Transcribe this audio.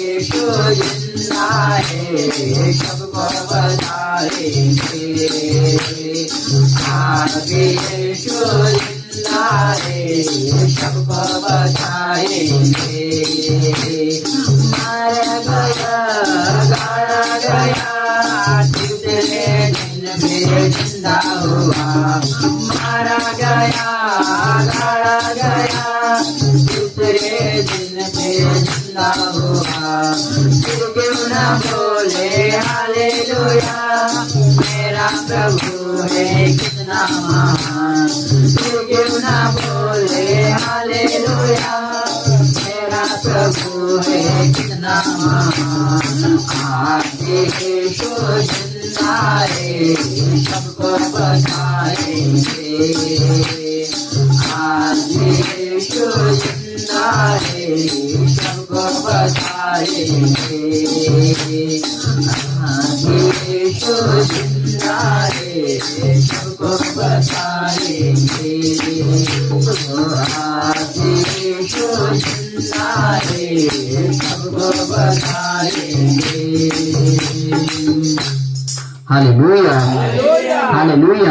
यीशु जिंदा है सबको बचाएंगे। आज यीशु जिंदा है सबको बचाएंगे। मारा गया गाड़ा गया तीसरे दिन फिर जिंदा हुआ। मारा गया गाड़ा गया तीसरे दिन फिर जिंदा हुआ। फिर क्यों न बोले हालेलुया मेरा प्रभु है कितना महान। फिर क्यों न बोले हालेलुया मेरा प्रभु है कितना महान। आज यीशु जिंदा है सबको बचाएंगे। आज यीशु जिंदा है सबको बचाएंगे। आज यीशु जिंदा है सबको बचाएंगे। आज यीशु जिंदा है सबको बचाएंगे। Hallelujah hallelujah.